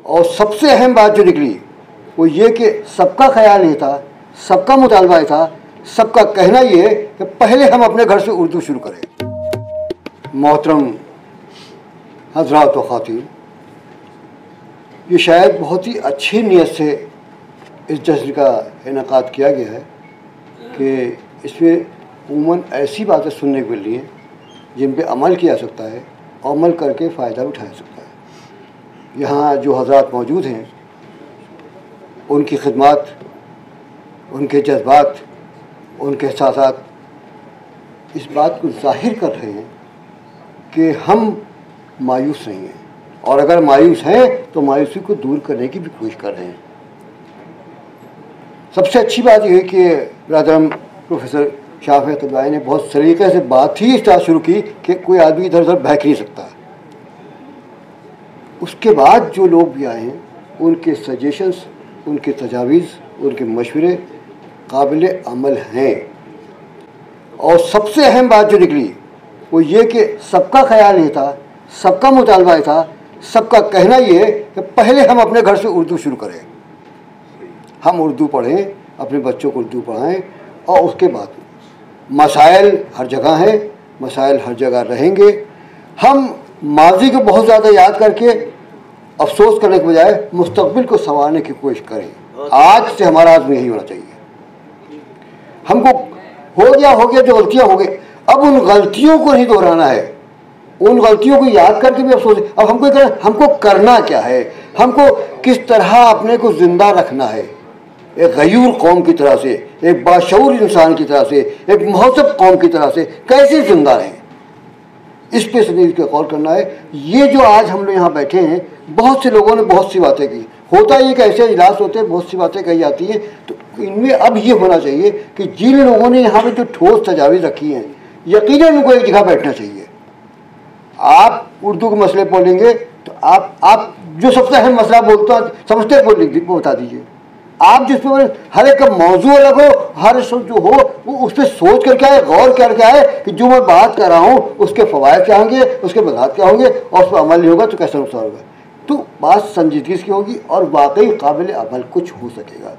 اور سب سے اہم بات جو نکلی وہ یہ کہ سب کا خیال یہ تھا، سب کا مطالبہ یہ تھا، سب کا کہنا یہ ہے کہ پہلے ہم اپنے گھر سے اردو شروع کریں۔ محترم حضرات و خواتین، یہ شاید بہت ہی اچھی نیت سے اس جشن کا انعقاد کیا گیا ہے کہ اس میں عموماً ایسی باتیں سننے کو مل رہی ہیں جن پہ عمل کیا سکتا ہے، عمل کر کے فائدہ اٹھایا سکتا ہے۔ یہاں جو حضرات موجود ہیں ان کی خدمات، ان کے جذبات، ان کے احساسات اس بات کو ظاہر کر رہے ہیں کہ ہم مایوس نہیں ہیں، اور اگر مایوس ہیں تو مایوسی کو دور کرنے کی بھی کوشش کر رہے ہیں۔ سب سے اچھی بات یہ ہے کہ برادرم پروفیسر شافع قدوانی نے بہت سلیقے سے بات ہی اس طرح شروع کی کہ کوئی آدمی ادھر ادھر بہک نہیں سکتا۔ اس کے بعد جو لوگ بھی آئے ہیں ان کے سجیشنز، ان کے تجاویز، ان کے مشورے قابل عمل ہیں، اور سب سے اہم بات جو نکلی وہ یہ کہ سب کا خیال یہ تھا، سب کا مطالبہ یہ تھا، سب کا کہنا یہ ہے کہ پہلے ہم اپنے گھر سے اردو شروع کریں، ہم اردو پڑھیں، اپنے بچوں کو اردو پڑھائیں، اور اس کے بعد مسائل ہر جگہ ہیں، مسائل ہر جگہ رہیں گے۔ ہم ماضی کو بہت زیادہ یاد کر کے افسوس کرنے کے بجائے مستقبل کو سنوارنے کی کوشش کریں۔ آج سے ہمارا عزم یہی ہونا چاہیے۔ ہم کو ہو گیا جو غلطیاں ہو گئی، اب ان غلطیوں کو نہیں دہرانا ہے، ان غلطیوں کو یاد کر کے بھی افسوس۔ اب ہم کو کرنا کیا ہے، ہم کو کس طرح اپنے کو زندہ رکھنا ہے، ایک غیور قوم کی طرح سے، ایک باشعور انسان کی طرح سے، ایک مہذب قوم کی طرح سے کیسے زندہ رہیں، اس پہ سنیل کے غور کرنا ہے۔ یہ جو آج ہم لوگ یہاں بیٹھے ہیں، بہت سے لوگوں نے بہت سی باتیں کی، ہوتا یہ کہ ایسے اجلاس ہوتے ہیں، بہت سی باتیں کہی جاتی ہیں، تو ان میں اب یہ ہونا چاہیے کہ جن لوگوں نے یہاں پہ جو ٹھوس تجاویز رکھی ہیں، یقیناً ان کو ایک جگہ بیٹھنا چاہیے۔ آپ اردو کے مسئلے بولیں گے تو آپ جو سب سے اہم مسئلہ سمجھتے ہیں وہ بتا دیجیے۔ آپ جس پہ ہر ایک کا موضوع الگ ہو، ہر جو ہو وہ اس پہ سوچ کر کے آئے، غور کر کے آئے کہ جو میں بات کر رہا ہوں اس کے فوائد کیا ہوں گے، اس کے مزاج کیا ہوں گے، اور اس پہ عمل نہیں ہوگا تو کیسا نقصان ہوگا، تو بات سنجیدگی کی ہوگی اور واقعی قابل عمل کچھ ہو سکے گا۔